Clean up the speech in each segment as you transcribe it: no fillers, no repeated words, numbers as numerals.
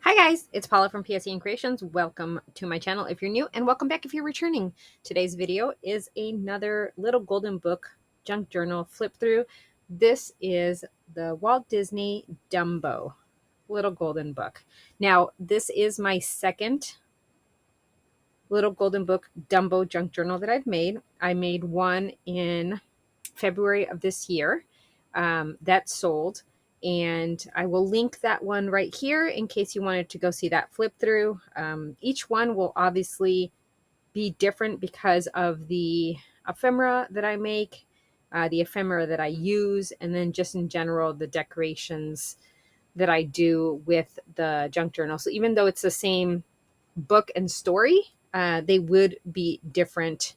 Hi guys, it's Paula from PSE Creations. Welcome to my channel if you're new, and welcome back if you're returning. Today's video is another Little Golden Book junk journal flip through. This is the Walt Disney Dumbo Little Golden Book. Now, this is my second Little Golden Book Dumbo junk journal that I've made. I made one in February of this year that sold, and I will link that one right here in case you wanted to go see that flip through. Each one will obviously be different because of the ephemera that I make, the ephemera that I use, and then just in general the decorations that I do with the junk journal. So even though it's the same book and story, they would be different.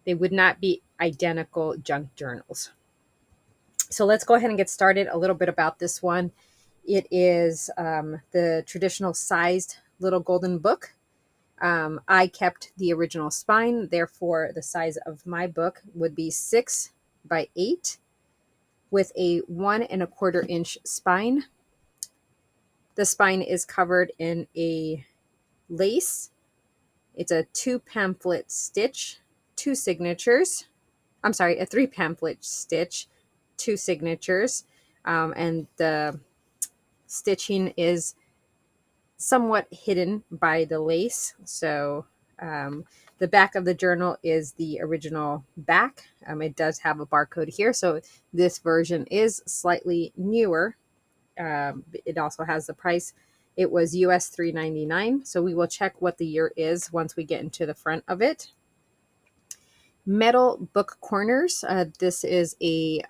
They would not be identical junk journals. So let's go ahead and get started. A little bit about this one. It is the traditional sized Little Golden Book. I kept the original spine, therefore the size of my book would be 6 by 8 with a 1¼ inch spine. The spine is covered in a lace. It's a 2 pamphlet stitch, 2 signatures. I'm sorry, a 3 pamphlet stitch, 2 signatures, and the stitching is somewhat hidden by the lace. So the back of the journal is the original back. It does have a barcode here, so this version is slightly newer. It also has the price. It was US $3.99. So we will check what the year is once we get into the front of it. Metal book corners. This is a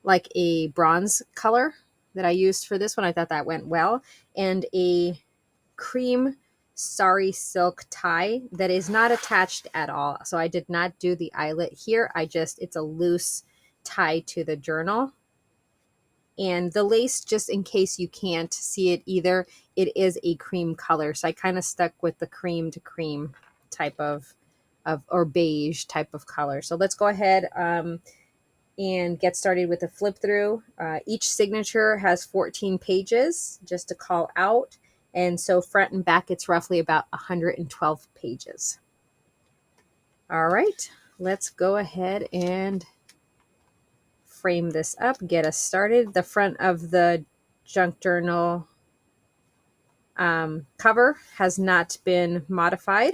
like a bronze color that I used for this one. I thought that went well. And a cream sari silk tie that is not attached at all. So I did not do the eyelet here. It's a loose tie to the journal. And the lace, just in case you can't see it either, it is a cream color. So I kind of stuck with the cream to cream type of or beige type of color. So let's go ahead and get started with the flip through. Each signature has 14 pages, just to call out. And so front and back, it's roughly about 112 pages. All right, let's go ahead and frame this up, get us started. The front of the junk journal cover has not been modified.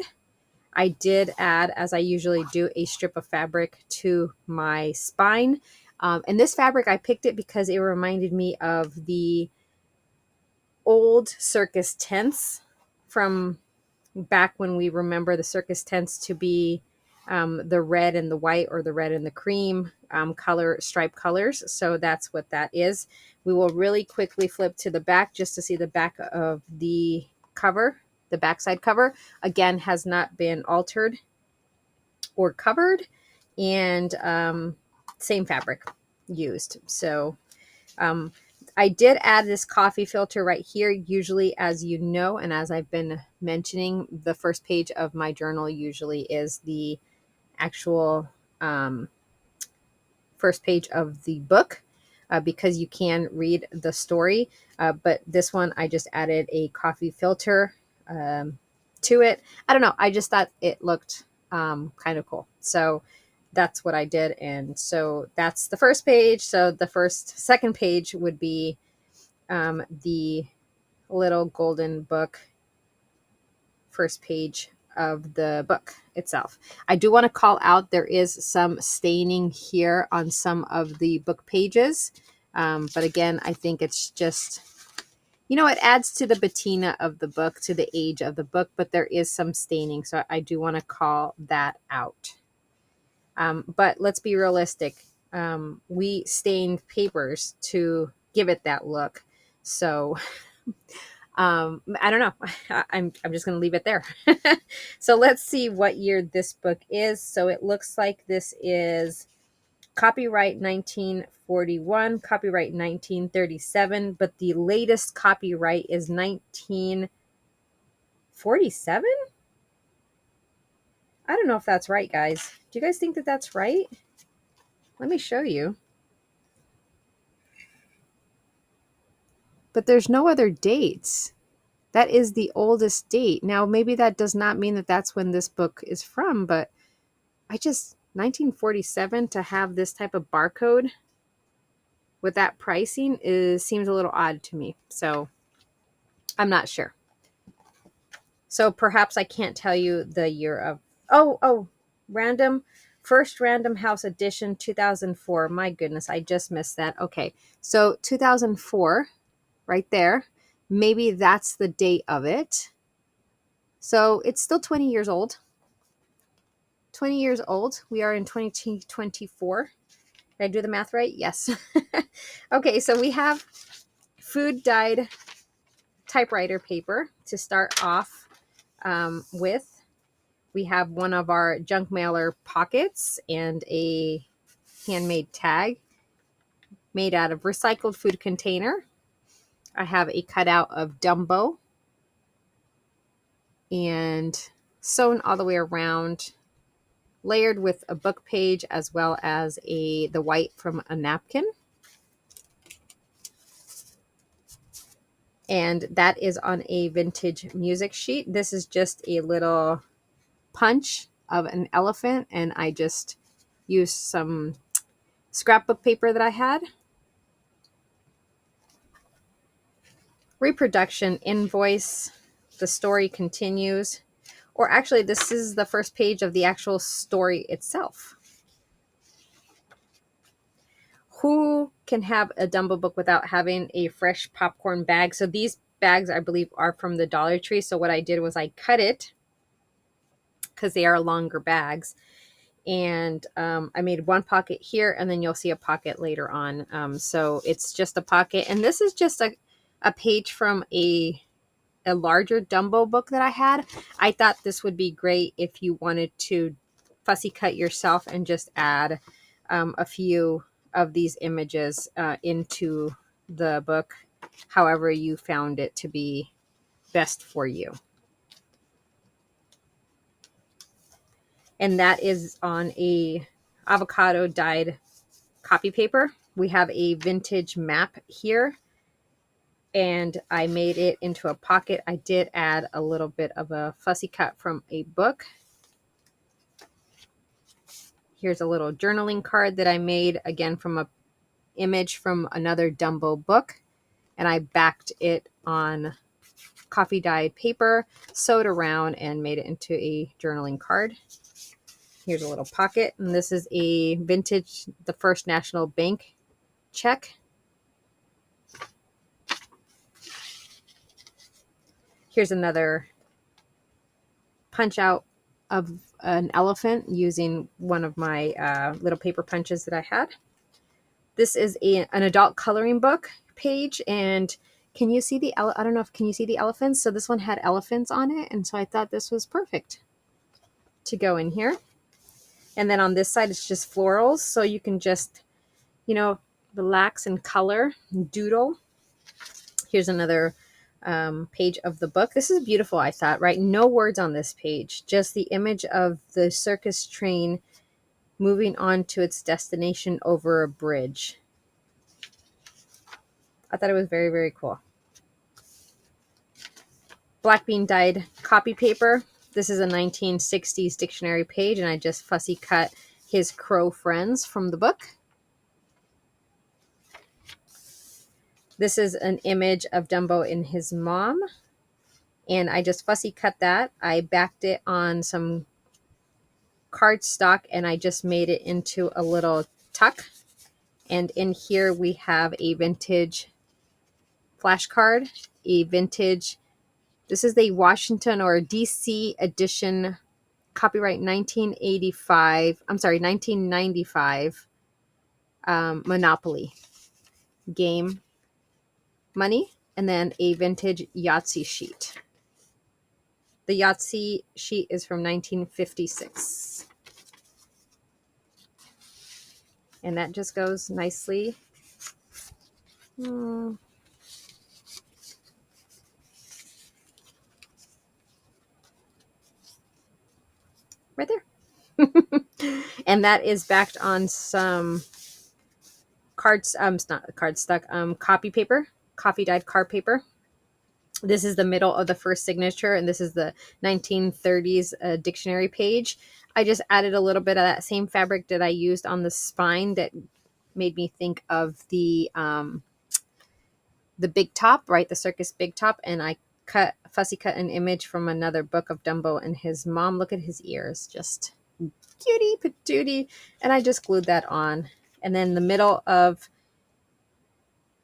I did add, as I usually do, a strip of fabric to my spine. And this fabric, I picked it because it reminded me of the old circus tents from back when we remember the circus tents to be the red and the white, or the red and the cream color, stripe colors. So that's what that is. We will really quickly flip to the back just to see the back of the cover. The backside cover, again, has not been altered or covered, and same fabric used. So I did add this coffee filter right here. Usually, as you know, and as I've been mentioning, the first page of my journal usually is the actual first page of the book, because you can read the story. But this one, I just added a coffee filter to it. I don't know. I just thought it looked kind of cool. So that's what I did. And so that's the first page. So the second page would be the Little Golden Book first page of the book itself. I do want to call out, there is some staining here on some of the book pages. But again, I think it's just, it adds to the patina of the book, to the age of the book, but there is some staining. So I do want to call that out. But let's be realistic. We stained papers to give it that look. So I don't know. I'm just going to leave it there. So let's see what year this book is. So it looks like this is copyright 1941, copyright 1937, but the latest copyright is 1947. I don't know if that's right, guys. Do you guys think that that's right? Let me show you. but there's no other dates. That is the oldest date. Now, maybe that does not mean that that's when this book is from, but 1947 to have this type of barcode with that pricing seems a little odd to me. So I'm not sure. So perhaps I can't tell you the year of, first Random House edition 2004. My goodness, I just missed that. Okay, so 2004, right there. Maybe that's the date of it. So it's still 20 years old. 20 years old. We are in 2024. Did I do the math right? Yes. Okay, so we have food dyed typewriter paper to start off with. We have one of our junk mailer pockets and a handmade tag made out of recycled food container. I have a cutout of Dumbo and sewn all the way around, layered with a book page as well as the white from a napkin. And that is on a vintage music sheet. This is just a little punch of an elephant, and I just used some scrapbook paper that I had. Reproduction invoice. The story continues. Or actually, this is the first page of the actual story itself. Who can have a Dumbo book without having a fresh popcorn bag? So these bags, I believe, are from the Dollar Tree. So what I did was I cut it because they are longer bags. And I made one pocket here, and then you'll see a pocket later on. So it's just a pocket. And this is just a page from a larger Dumbo book that I had. I thought this would be great if you wanted to fussy cut yourself and just add a few of these images into the book, however you found it to be best for you. And that is on a avocado dyed copy paper. We have a vintage map here, and I made it into a pocket. I did add a little bit of a fussy cut from a book. Here's a little journaling card that I made, again, from a image from another Dumbo book, and I backed it on coffee dyed paper, sewed around, and made it into a journaling card. Here's a little pocket, and this is a vintage, the First National Bank check. Here's another punch out of an elephant using one of my little paper punches that I had. This is an adult coloring book page, and can you see I don't know if can you see the elephants? So this one had elephants on it, and so I thought this was perfect to go in here. And then on this side, it's just florals, so you can just, relax and color, and doodle. Here's another page of the book. This is beautiful, I thought, right? No words on this page, just the image of the circus train moving on to its destination over a bridge. I thought it was very, very cool. Black bean dyed copy paper. This is a 1960s dictionary page, and I just fussy cut his crow friends from the book. This is an image of Dumbo and his mom, and I just fussy cut that. I backed it on some cardstock, and I just made it into a little tuck. And in here we have a vintage flashcard, this is the Washington or DC edition, copyright 1995 Monopoly game money, and then a vintage Yahtzee sheet. The Yahtzee sheet is from 1956. And that just goes nicely. Right there. And that is backed on some copy paper. coffee dyed card paper. This is the middle of the first signature, and this is the 1930s dictionary page. I just added a little bit of that same fabric that I used on the spine that made me think of the big top, right? The circus big top. And I fussy cut an image from another book of Dumbo and his mom. Look at his ears, just cutie patootie. And I just glued that on. And then the middle of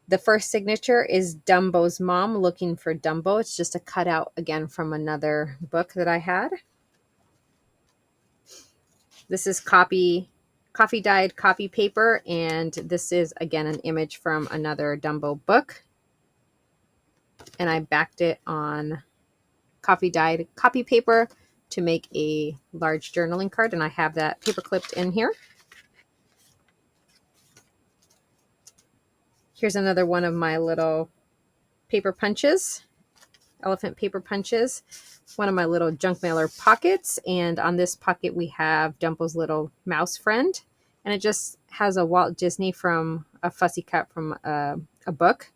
the first signature is Dumbo's mom looking for Dumbo. It's just a cutout again from another book that I had. This is coffee dyed copy paper, and this is again an image from another Dumbo book. And I backed it on coffee dyed copy paper to make a large journaling card, and I have that paper clipped in here. Here's another one of my little paper punches, elephant paper punches, one of my little junk mailer pockets. And on this pocket we have Dumbo's little mouse friend, and it just has a Walt Disney from a fussy cut from a book.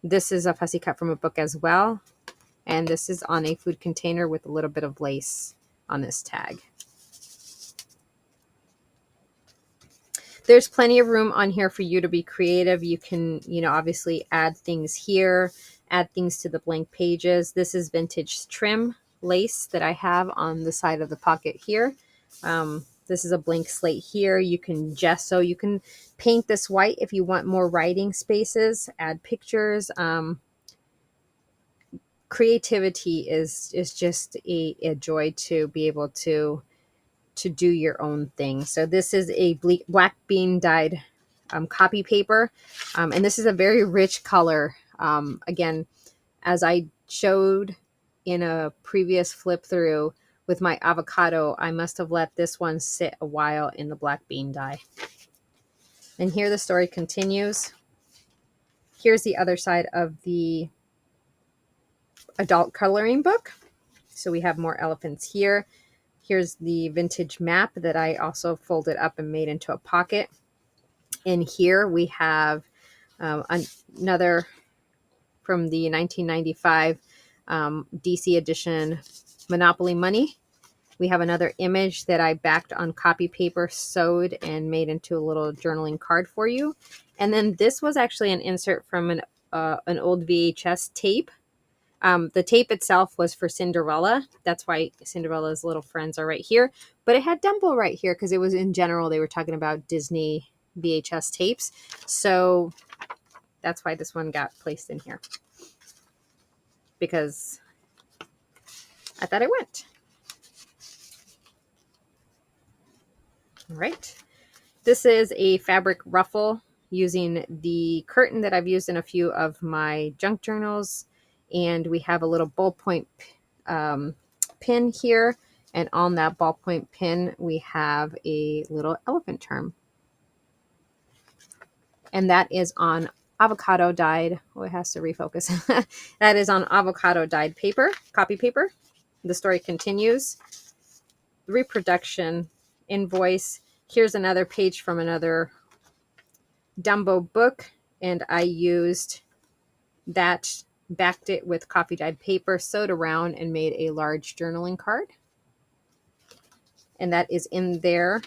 This is a fussy cut from a book as well, and this is on a food container with a little bit of lace on this tag. There's plenty of room on here for you to be creative. You can, obviously add things here, add things to the blank pages. This is vintage trim lace that I have on the side of the pocket here. This is a blank slate here. You can gesso, you can paint this white if you want more writing spaces, add pictures. Creativity is just a joy to be able to do your own thing. So this is a black bean dyed copy paper, and this is a very rich color. Again, as I showed in a previous flip through with my avocado, I must have let this one sit a while in the black bean dye. And here the story continues. Here's the other side of the adult coloring book. So we have more elephants here. Here's the vintage map that I also folded up and made into a pocket. And here we have another from the 1995 DC edition Monopoly Money. We have another image that I backed on copy paper, sewed, and made into a little journaling card for you. And then this was actually an insert from an old VHS tape. The tape itself was for Cinderella. That's why Cinderella's little friends are right here. But it had Dumbo right here because it was, in general, they were talking about Disney VHS tapes. So that's why this one got placed in here, because I thought it went. All right. This is a fabric ruffle using the curtain that I've used in a few of my junk journals. And we have a little ballpoint pin here. And on that ballpoint pin, we have a little elephant charm. And that is on avocado dyed. Oh, it has to refocus. That is on avocado dyed paper, copy paper. The story continues. Reproduction invoice. Here's another page from another Dumbo book, and I used that, backed it with coffee dyed paper, sewed around, and made a large journaling card. And that is in there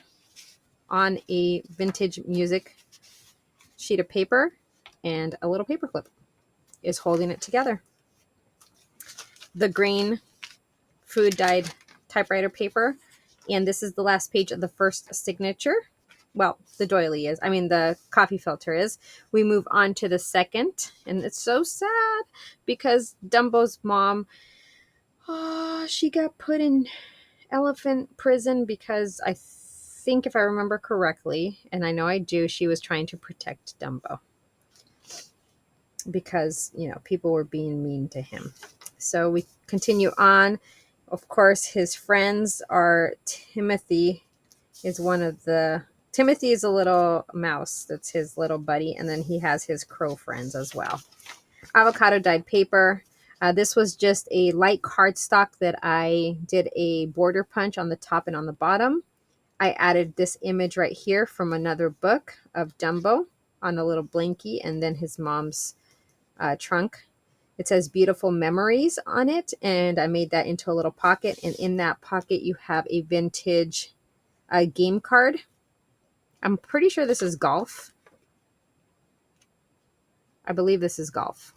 on a vintage music sheet of paper, and a little paper clip is holding it together. The green food dyed typewriter paper, and this is the last page of the first signature. Well, the doily is, the coffee filter is. We move on to the second, and it's so sad because Dumbo's mom, she got put in elephant prison because I think, if I remember correctly, and I know I do, she was trying to protect Dumbo because, people were being mean to him. So we continue on. Of course, his friends are Timothy is Timothy is a little mouse. That's his little buddy. And then he has his crow friends as well. Avocado dyed paper. This was just a light cardstock that I did a border punch on the top and on the bottom. I added this image right here from another book of Dumbo on a little blankie, and then his mom's trunk. It says beautiful memories on it, and I made that into a little pocket, and in that pocket you have a vintage game card. I'm pretty sure this is golf. I believe this is golf.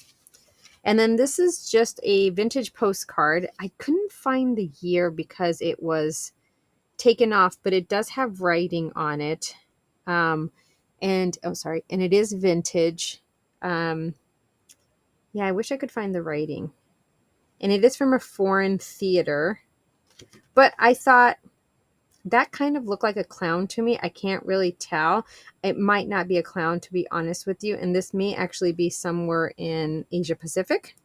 And then this is just a vintage postcard. I couldn't find the year because it was taken off, but it does have writing on it. And oh, sorry, and it is vintage. Yeah, I wish I could find the writing. And it is from a foreign theater. But I thought that kind of looked like a clown to me. I can't really tell. It might not be a clown, to be honest with you. And this may actually be somewhere in Asia Pacific,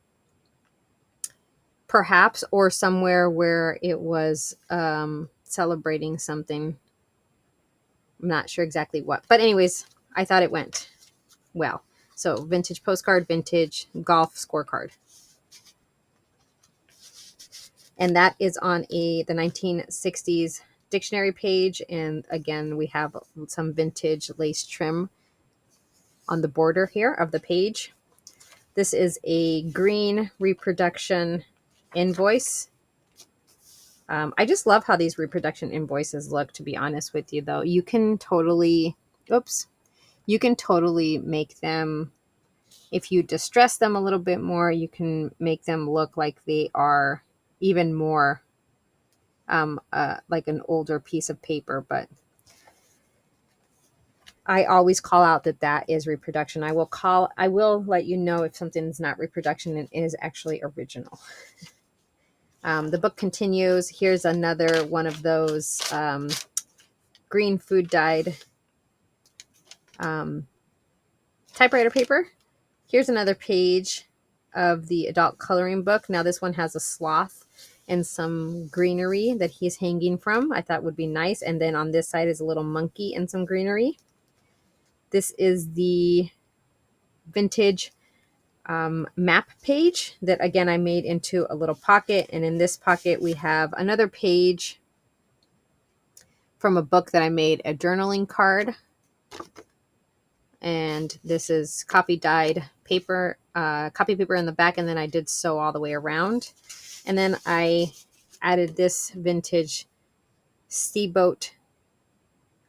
perhaps, or somewhere where it was celebrating something. I'm not sure exactly what. But anyways, I thought it went well. So vintage postcard, vintage golf scorecard. And that is on the 1960s dictionary page. And again, we have some vintage lace trim on the border here of the page. This is a green reproduction invoice. I just love how these reproduction invoices look, to be honest with you, though. You can totally, you can totally make them, if you distress them a little bit more, you can make them look like they are even more like an older piece of paper. But I always call out that that is reproduction. I will let you know if something is not reproduction and is actually original. The book continues. Here's another one of those green food dyed typewriter paper. Here's another page of the adult coloring book. Now this one has a sloth and some greenery that he's hanging from. I thought would be nice. And then on this side is a little monkey and some greenery. This is the vintage map page that, again, I made into a little pocket. And in this pocket, we have another page from a book that I made, a journaling card. And this is copy dyed paper, copy paper in the back. And then I did sew all the way around. And then I added this vintage steamboat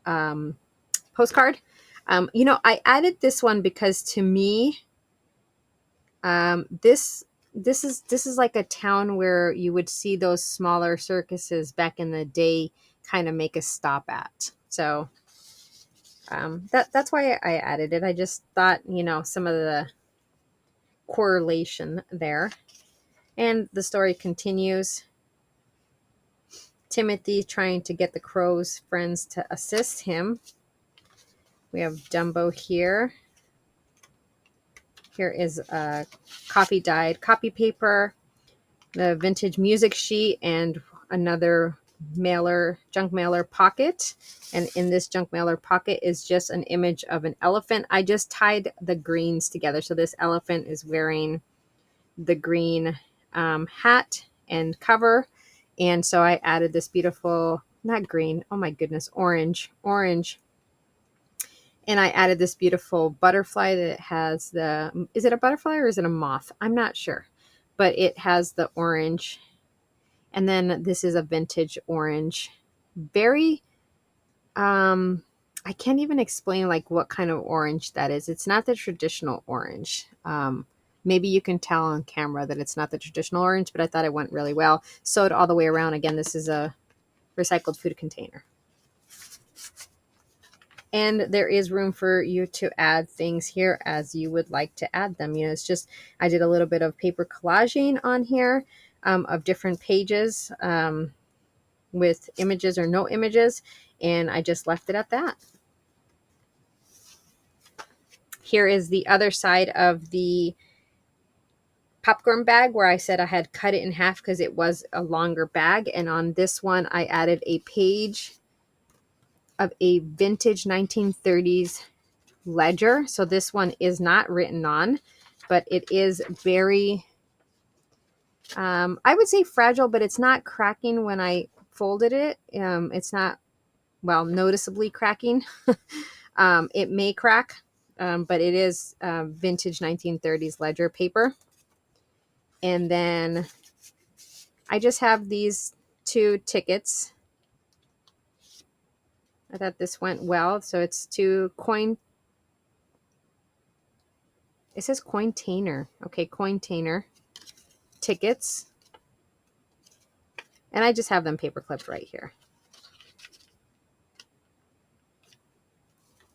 postcard. You know, I added this one because to me, this is like a town where you would see those smaller circuses back in the day kind of make a stop at. So that's why I added it. I just thought, you know, some of the correlation there. And the story continues. Timothy trying to get the crow's friends to assist him. We have Dumbo here. Here is a copy dyed copy paper, the vintage music sheet, and another mailer, junk mailer pocket. And in this junk mailer pocket is just an image of an elephant. I just tied the greens together. So this elephant is wearing the green hat and cover. And so I added this beautiful, not green, oh my goodness, orange. And I added this beautiful butterfly that has the, is it a butterfly or is it a moth? I'm not sure, but it has the orange. And then this is a vintage orange. Very, I can't even explain like what kind of orange that is. It's not the traditional orange. Maybe you can tell on camera that it's not the traditional orange, but I thought it went really well. Sewed all the way around. Again, this is a recycled food container. And there is room for you to add things here as you would like to add them. You know, it's just, I did a little bit of paper collaging on here of different pages with images or no images. And I just left it at that. Here is the other side of the popcorn bag where I said I had cut it in half because it was a longer bag. And on this one, I added a page of a vintage 1930s ledger. So this one is not written on, but it is very, I would say fragile, but it's not cracking when I folded it. It's not, well, noticeably cracking. It may crack but it is vintage 1930s ledger paper. And then I just have these 2 tickets. I thought this went well. So it's 2 coin. It says cointainer. Okay, cointainer tickets. And I just have them paper clipped right here.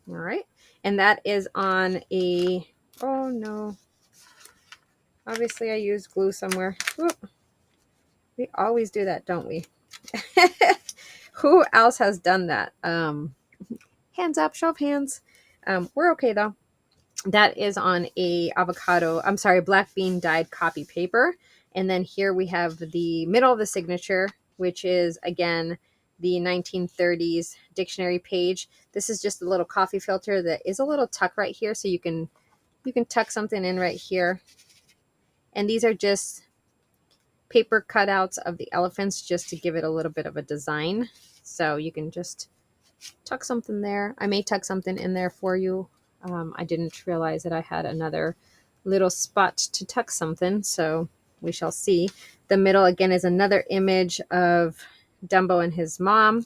All right. And that is on a, oh no. Obviously I used glue somewhere. Whoop. We always do that, don't we? Who else has done that? Hands up, show of hands. We're okay though. That is on a black bean dyed copy paper. And then here we have the middle of the signature, which is again the 1930s dictionary page. This is just a little coffee filter that is a little tuck right here, so you can tuck something in right here. And these are just paper cutouts of the elephants just to give it a little bit of a design. So you can just tuck something there. I may tuck something in there for you. I didn't realize that I had another little spot to tuck something, so we shall see. The middle again is another image of Dumbo and his mom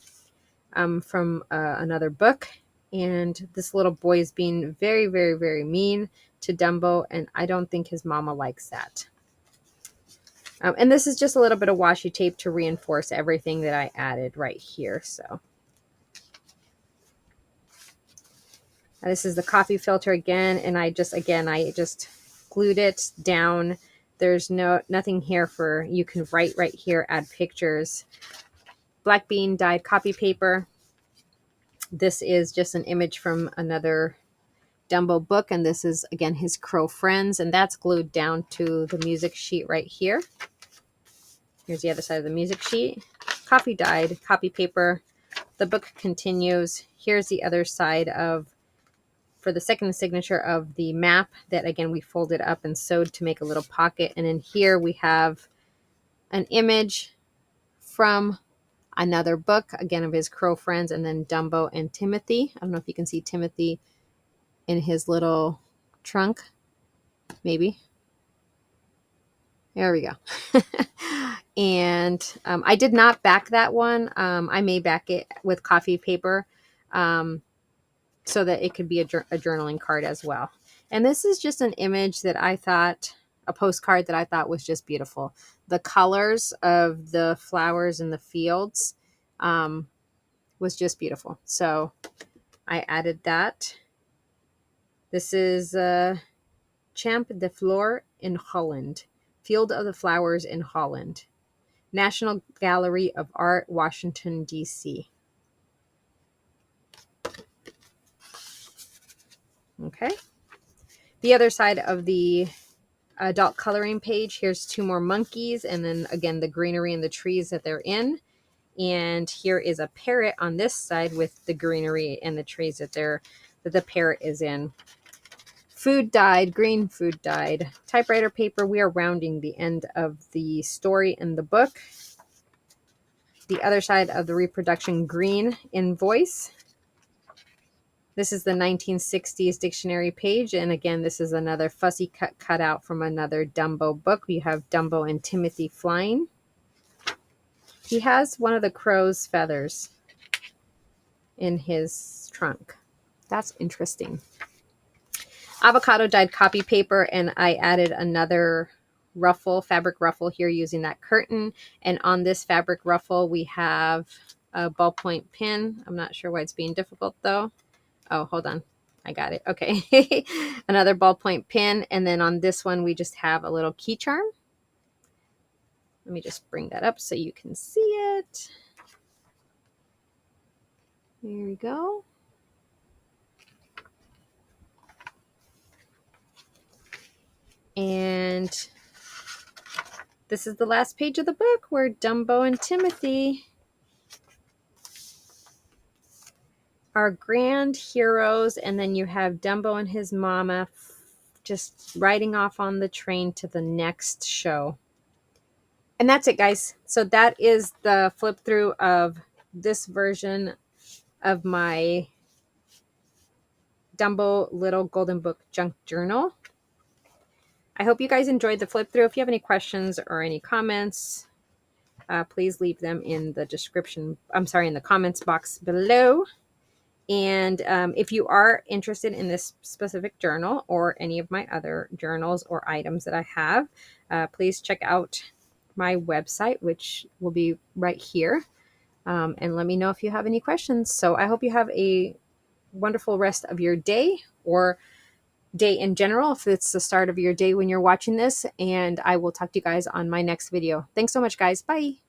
from another book. And this little boy is being very, very, very mean to Dumbo, and I don't think his mama likes that. And this is just a little bit of washi tape to reinforce everything that I added right here. So this is the coffee filter again, and I just glued it down. There's nothing here for, you can write right here, add pictures. Black bean dyed copy paper. This is just an image from another Dumbo book, and this is again his crow friends, and that's glued down to the music sheet right here. Here's the other side of the music sheet. Coffee dyed copy paper. The book continues. Here's the other side of, for the second signature of the map that again we folded up and sewed to make a little pocket. And in here we have an image from another book, again of his crow friends, and then Dumbo and Timothy. I don't know if you can see Timothy in his little trunk, maybe. There we go. And I did not back that one. I may back it with coffee paper so that it could be a journaling card as well. And this is just an image that I thought, a postcard that I thought was just beautiful. The colors of the flowers in the fields was just beautiful. So I added that. This is Champ de Fleur in Holland. Field of the Flowers in Holland. National Gallery of Art, Washington, D.C. Okay. The other side of the adult coloring page, here's 2 more monkeys, and then again the greenery and the trees that they're in. And here is a parrot on this side with the greenery and the trees that the parrot is in. Food dyed, green food dyed. Typewriter paper, we are rounding the end of the story in the book. The other side of the reproduction, green invoice. This is the 1960s dictionary page. And again, this is another fussy cut out from another Dumbo book. We have Dumbo and Timothy flying. He has one of the crow's feathers in his trunk. That's interesting. Avocado dyed copy paper, and I added another ruffle, fabric ruffle here using that curtain. And on this fabric ruffle, we have a ballpoint pin. I'm not sure why it's being difficult though. Oh, hold on. I got it. Okay. Another ballpoint pin. And then on this one, we just have a little key charm. Let me just bring that up so you can see it. There we go. And this is the last page of the book where Dumbo and Timothy are grand heroes. And then you have Dumbo and his mama just riding off on the train to the next show. And that's it, guys. So that is the flip through of this version of my Dumbo Little Golden Book Junk Journal. I hope you guys enjoyed the flip through. If you have any questions or any comments, please leave them in the description. I'm sorry, in the comments box below. And if you are interested in this specific journal or any of my other journals or items that I have, please check out my website, which will be right here. And let me know if you have any questions. So I hope you have a wonderful rest of your day, or day in general, if it's the start of your day when you're watching this. And I will talk to you guys on my next video. Thanks so much, guys. Bye.